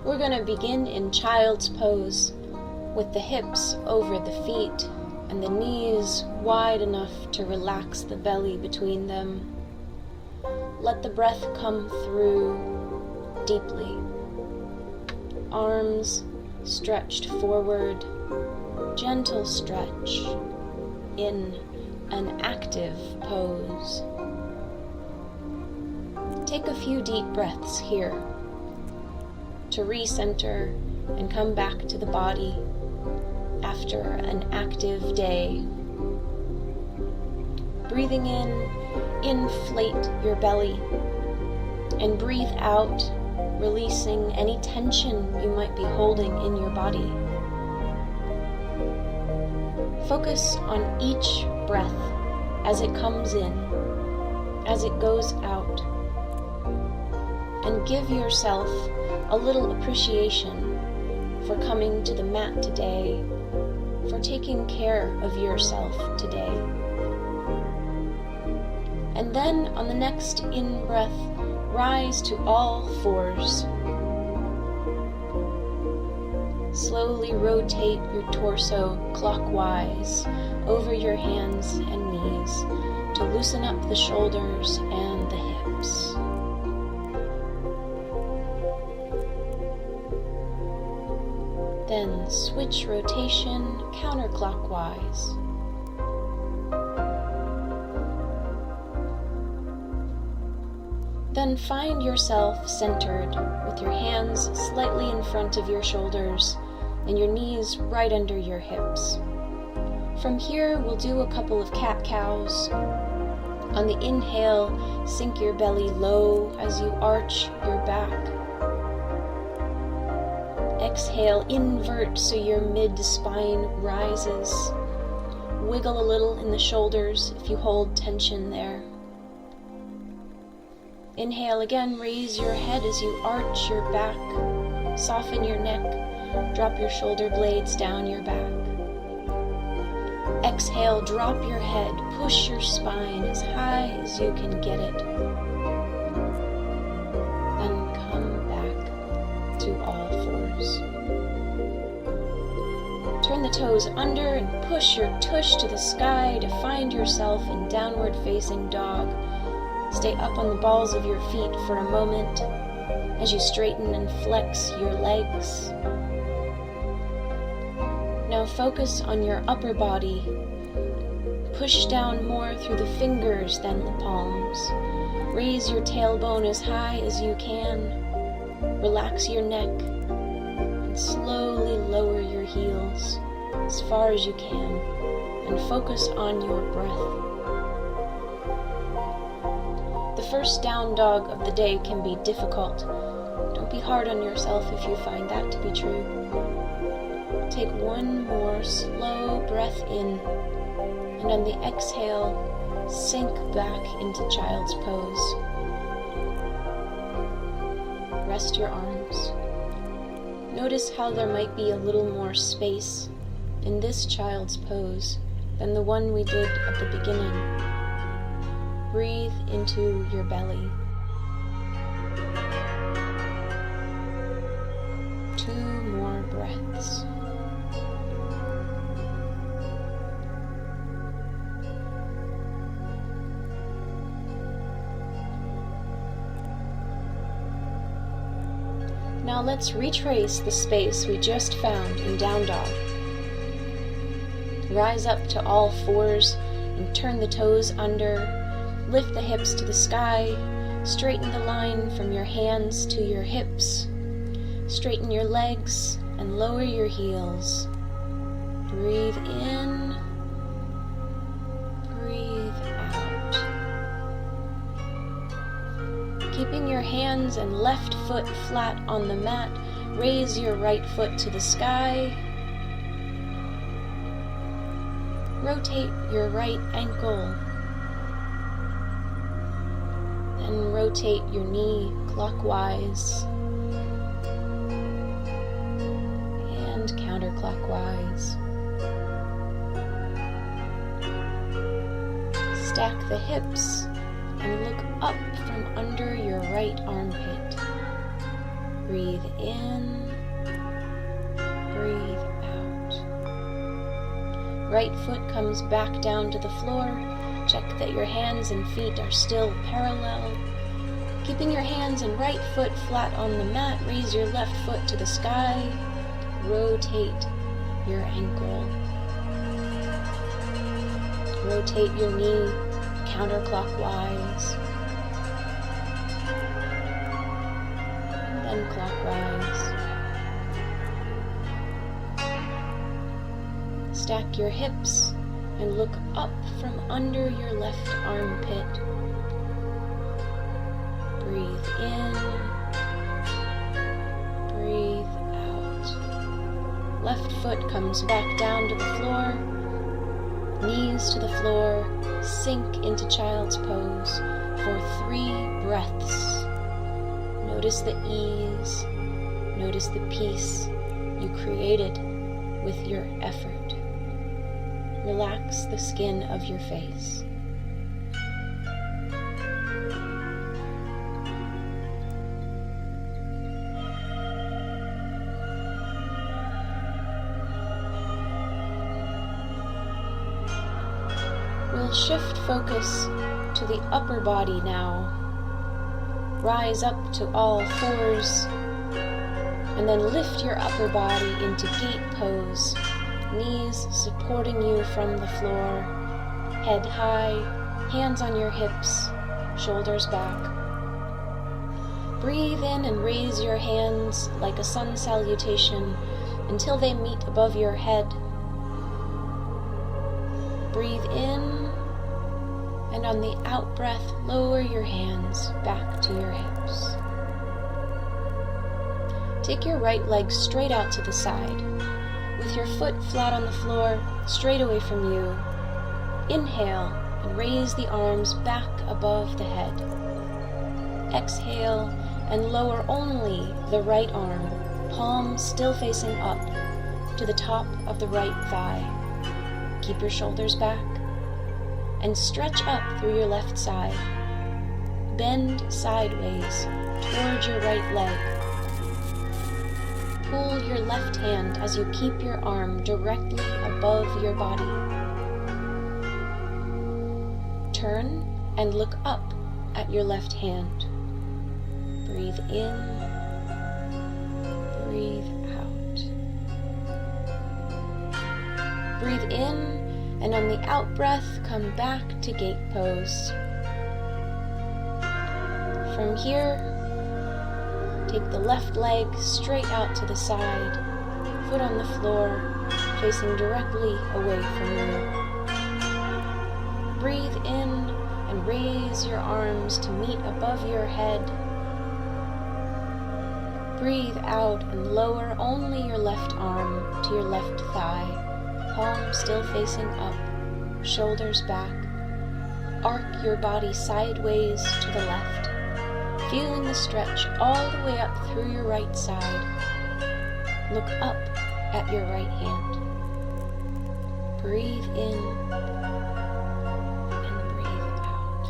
We're going to begin in child's pose with the hips over the feet and the knees wide enough to relax the belly between them. Let the breath come through deeply. Arms stretched forward, gentle stretch in an active pose. Take a few deep breaths here to recenter and come back to the body after an active day. Breathing in, inflate your belly, and breathe out, releasing any tension you might be holding in your body. Focus on each breath as it comes in, as it goes out, and give yourself a little appreciation for coming to the mat today, for taking care of yourself today. And then on the next in-breath, rise to all fours. Slowly rotate your torso clockwise over your hands and knees to loosen up the shoulders and the hips. Then switch rotation counterclockwise. Then find yourself centered with your hands slightly in front of your shoulders and your knees right under your hips. From here, we'll do a couple of cat-cows. On the inhale, sink your belly low as you arch your back. Exhale, invert so your mid-spine rises. Wiggle a little in the shoulders if you hold tension there. Inhale again, raise your head as you arch your back. Soften your neck, drop your shoulder blades down your back. Exhale, drop your head, push your spine as high as you can get it. Then come back to all fours. Turn the toes under and push your tush to the sky to find yourself in downward facing dog. Stay up on the balls of your feet for a moment as you straighten and flex your legs. Now focus on your upper body. Push down more through the fingers than the palms. Raise your tailbone as high as you can. Relax your neck and slowly lower your heels as far as you can and focus on your breath. The first down dog of the day can be difficult. Don't be hard on yourself if you find that to be true. Take one more slow breath in, and on the exhale, sink back into child's pose. Rest your arms. Notice how there might be a little more space in this child's pose than the one we did at the beginning. Breathe into your belly. 2 more breaths. Now let's retrace the space we just found in down dog. Rise up to all fours and turn the toes under. Lift the hips to the sky, straighten the line from your hands to your hips, straighten your legs and lower your heels. Breathe in, breathe out. Keeping your hands and left foot flat on the mat, raise your right foot to the sky. Rotate your right ankle. And rotate your knee clockwise and counterclockwise. Stack the hips and look up from under your right armpit. Breathe in, breathe out. Right foot comes back down to the floor. Check that your hands and feet are still parallel. Keeping your hands and right foot flat on the mat, raise your left foot to the sky. Rotate your ankle. Rotate your knee counterclockwise. And then clockwise. Stack your hips and look up from under your left armpit. Breathe in, breathe out. Left foot comes back down to the floor, knees to the floor, sink into child's pose for 3 breaths. Notice the ease, notice the peace you created with your effort. Relax the skin of your face. We'll shift focus to the upper body now. Rise up to all 4s, and then lift your upper body into gate pose. Knees supporting you from the floor, head high, hands on your hips, shoulders back. Breathe in and raise your hands like a sun salutation until they meet above your head. Breathe in, and on the out-breath, lower your hands back to your hips. Take your right leg straight out to the side. With your foot flat on the floor, straight away from you, inhale and raise the arms back above the head. Exhale and lower only the right arm, palms still facing up, to the top of the right thigh. Keep your shoulders back and stretch up through your left side. Bend sideways towards your right leg. Pull your left hand as you keep your arm directly above your body. Turn and look up at your left hand. Breathe in, breathe out. Breathe in, and on the out breath, come back to gate pose. From here, take the left leg straight out to the side, foot on the floor, facing directly away from you. Breathe in and raise your arms to meet above your head. Breathe out and lower only your left arm to your left thigh, palm still facing up, shoulders back. Arc your body sideways to the left, feeling the stretch all the way up through your right side. Look up at your right hand. Breathe in and breathe out.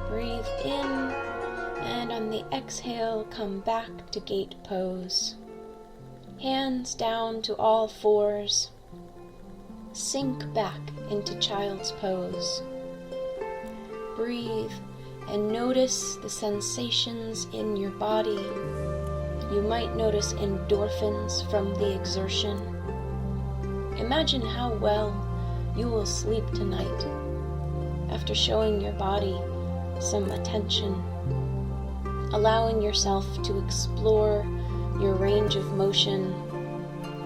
Breathe in, and on the exhale, come back to gate pose. Hands down to all 4s. Sink back into child's pose. Breathe and notice the sensations in your body. You might notice endorphins from the exertion. Imagine how well you will sleep tonight after showing your body some attention, allowing yourself to explore your range of motion,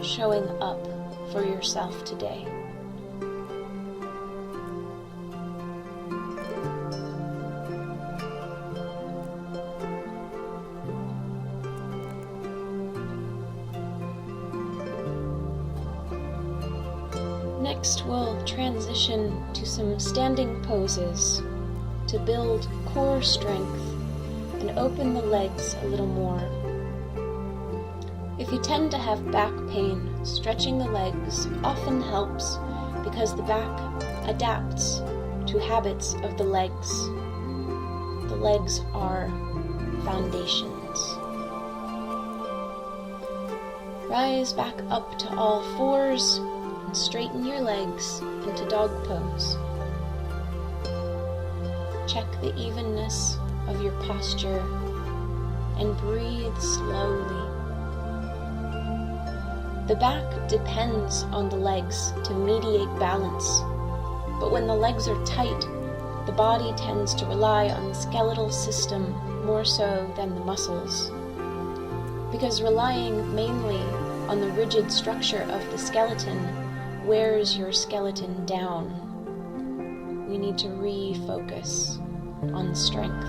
showing up for yourself today. Next, we'll transition to some standing poses to build core strength and open the legs a little more. If you tend to have back pain, stretching the legs often helps because the back adapts to habits of the legs. The the legs are foundations. Rise back up to all fours and straighten your legs into dog pose. Check the evenness of your posture and breathe slowly. The back depends on the legs to mediate balance, but when the legs are tight, the body tends to rely on the skeletal system more so than the muscles. Because relying mainly on the rigid structure of the skeleton wears your skeleton down. We need to refocus on the strength.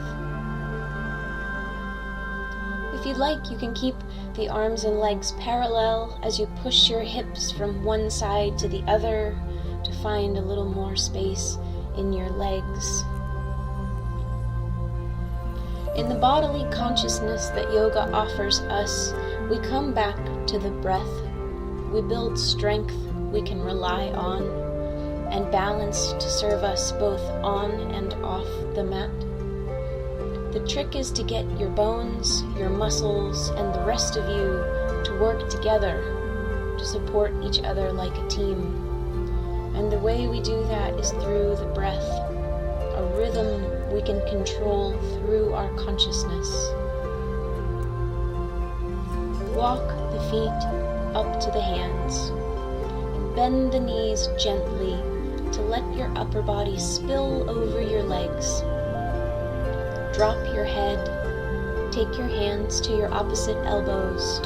If you'd like, you can keep the arms and legs parallel as you push your hips from one side to the other to find a little more space in your legs. In the bodily consciousness that yoga offers us, we come back to the breath. We build strength we can rely on and balance to serve us both on and off the mat. The trick is to get your bones, your muscles, and the rest of you to work together to support each other like a team. And the way we do that is through the breath, a rhythm we can control through our consciousness. Walk the feet up to the hands and bend the knees gently to let your upper body spill over your legs. Drop your head, take your hands to your opposite elbows.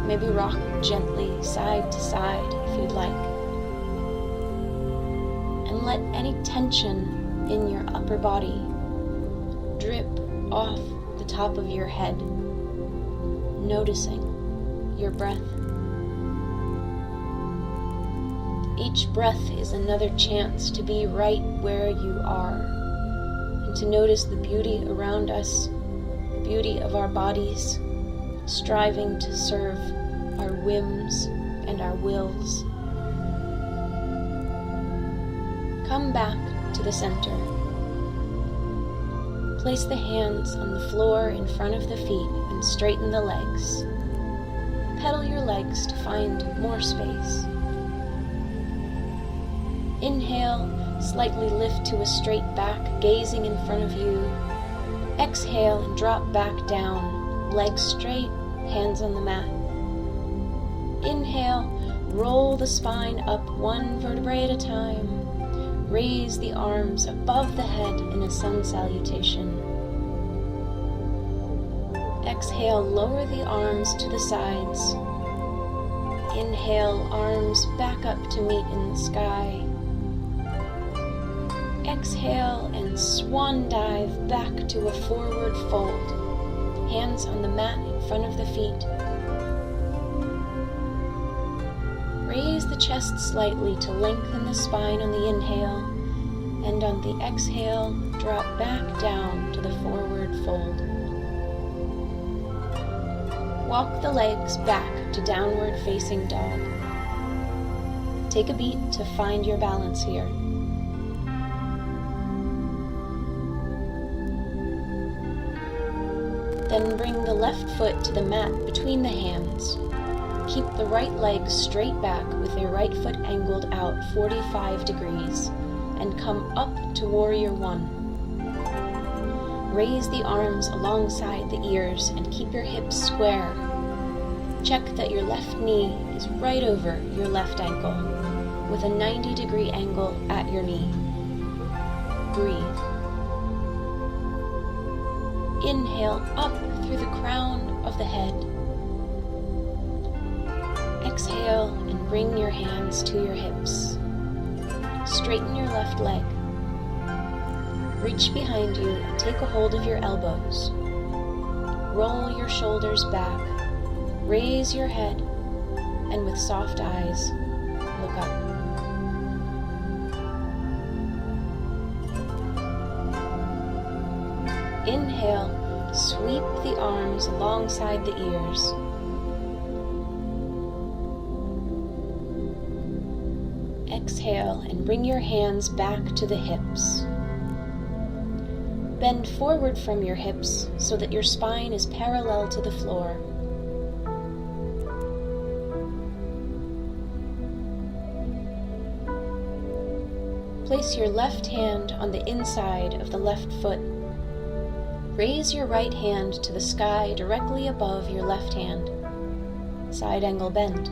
Maybe rock gently side to side if you'd like. And let any tension in your upper body drip off the top of your head, noticing your breath. Each breath is another chance to be right where you are and to notice the beauty around us, the beauty of our bodies, striving to serve our whims and our wills. Come back to the center. Place the hands on the floor in front of the feet and straighten the legs. Pedal your legs to find more space. Inhale, slightly lift to a straight back, gazing in front of you. Exhale and drop back down, legs straight, hands on the mat. Inhale, roll the spine up one vertebrae at a time. Raise the arms above the head in a sun salutation. Exhale, lower the arms to the sides. Inhale, arms back up to meet in the sky. Exhale and swan dive back to a forward fold. Hands on the mat in front of the feet. Raise the chest slightly to lengthen the spine on the inhale, and on the exhale, drop back down to the forward fold. Walk the legs back to downward facing dog. Take a beat to find your balance here. Then bring the left foot to the mat between the hands. Keep the right leg straight back with your right foot angled out 45 degrees and come up to Warrior One. Raise the arms alongside the ears and keep your hips square. Check that your left knee is right over your left ankle with a 90-degree angle at your knee. Breathe. Inhale up through the crown of the head. Exhale and bring your hands to your hips. Straighten your left leg. Reach behind you and take a hold of your elbows. Roll your shoulders back. Raise your head, and with soft eyes, look up. Inhale, sweep the arms alongside the ears. Exhale and bring your hands back to the hips. Bend forward from your hips so that your spine is parallel to the floor. Place your left hand on the inside of the left foot. Raise your right hand to the sky directly above your left hand. Side angle bend.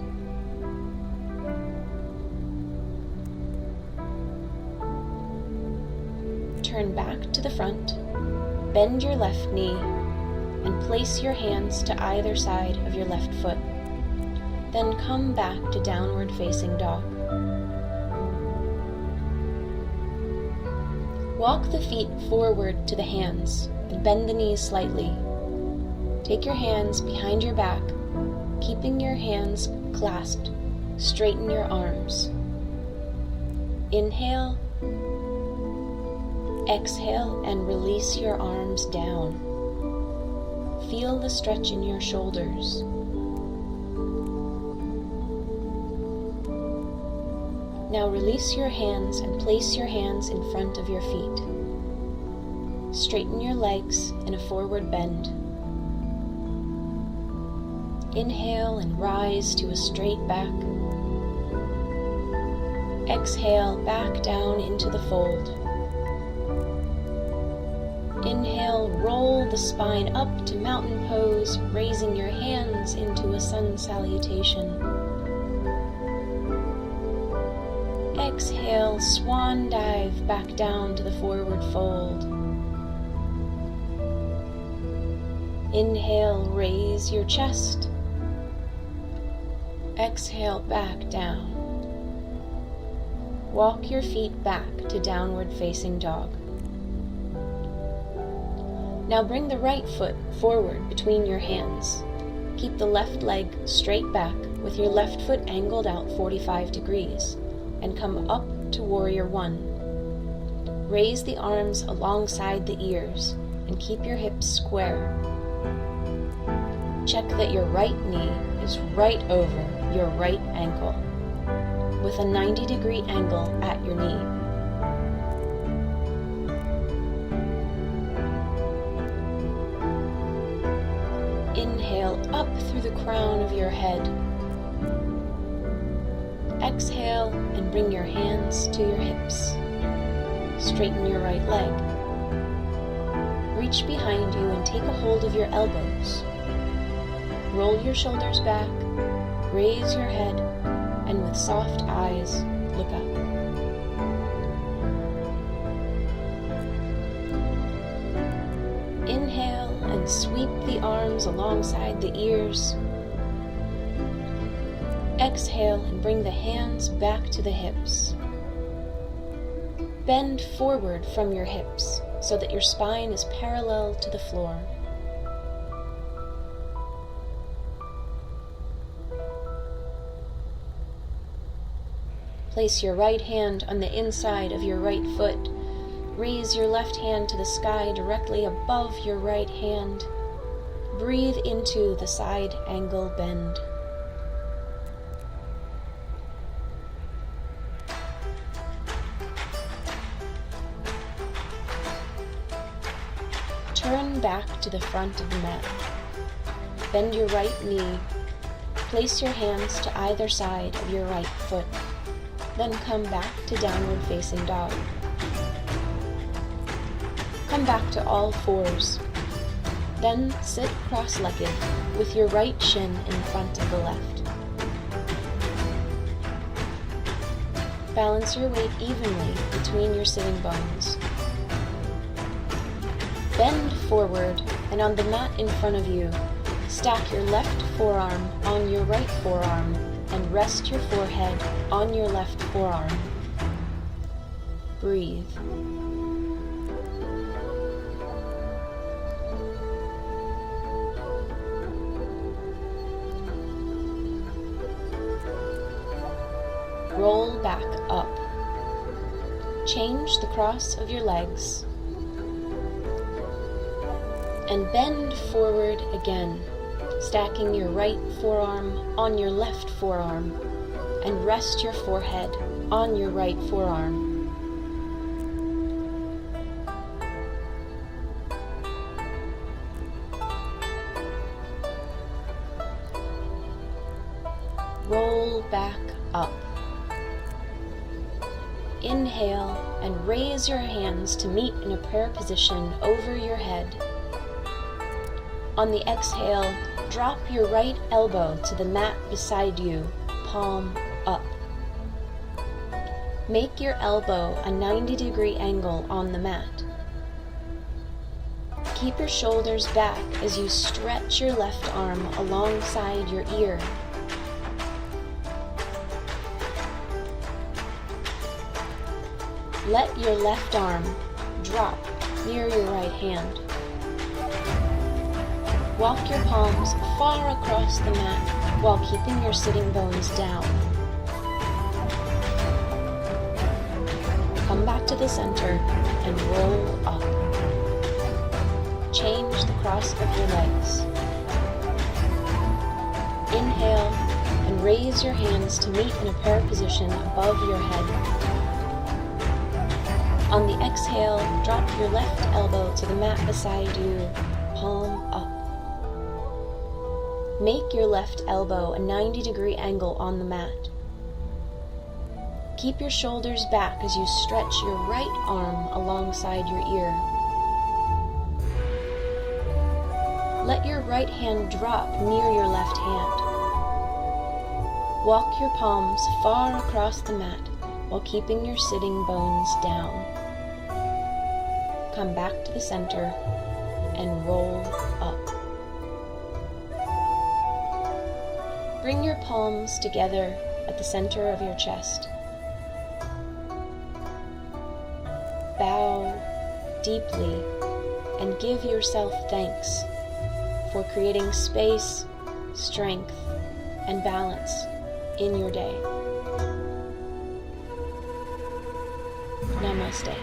Turn back to the front, bend your left knee, and place your hands to either side of your left foot. Then come back to downward facing dog. Walk the feet forward to the hands and bend the knees slightly. Take your hands behind your back, keeping your hands clasped. Straighten your arms. Inhale. Exhale and release your arms down. Feel the stretch in your shoulders. Now release your hands and place your hands in front of your feet. Straighten your legs in a forward bend. Inhale and rise to a straight back. Exhale, back down into the fold. Inhale, roll the spine up to mountain pose, raising your hands into a sun salutation. Exhale, swan dive back down to the forward fold. Inhale, raise your chest. Exhale, back down. Walk your feet back to downward facing dog. Now bring the right foot forward between your hands. Keep the left leg straight back with your left foot angled out 45 degrees and come up to Warrior One. Raise the arms alongside the ears and keep your hips square. Check that your right knee is right over your right ankle with a 90-degree angle at your knee. Inhale up through the crown of your head. Exhale and bring your hands to your hips. Straighten your right leg. Reach behind you and take a hold of your elbows. Roll your shoulders back, raise your head, and with soft eyes, look up. Inhale and sweep the arms alongside the ears. Exhale and bring the hands back to the hips. Bend forward from your hips so that your spine is parallel to the floor. Place your right hand on the inside of your right foot. Raise your left hand to the sky directly above your right hand. Breathe into the side angle bend. Turn back to the front of the mat. Bend your right knee. Place your hands to either side of your right foot. Then come back to downward facing dog. Come back to all fours. Then sit cross-legged with your right shin in front of the left. Balance your weight evenly between your sitting bones. Bend forward and on the mat in front of you, stack your left forearm on your right forearm and rest your forehead on your left forearm. Breathe. Roll back up. Change the cross of your legs. And bend forward again, stacking your right forearm on your left forearm, and rest your forehead on your right forearm. Inhale and raise your hands to meet in a prayer position over your head. On the exhale, drop your right elbow to the mat beside you, palm up. Make your elbow a 90-degree angle on the mat. Keep your shoulders back as you stretch your left arm alongside your ear. Let your left arm drop near your right hand. Walk your palms far across the mat while keeping your sitting bones down. Come back to the center and roll up. Change the cross of your legs. Inhale and raise your hands to meet in a prayer position above your head. On the exhale, drop your left elbow to the mat beside you, palm up. Make your left elbow a 90-degree angle on the mat. Keep your shoulders back as you stretch your right arm alongside your ear. Let your right hand drop near your left hand. Walk your palms far across the mat while keeping your sitting bones down. Come back to the center and roll up. Bring your palms together at the center of your chest. Bow deeply and give yourself thanks for creating space, strength, and balance in your day. Namaste.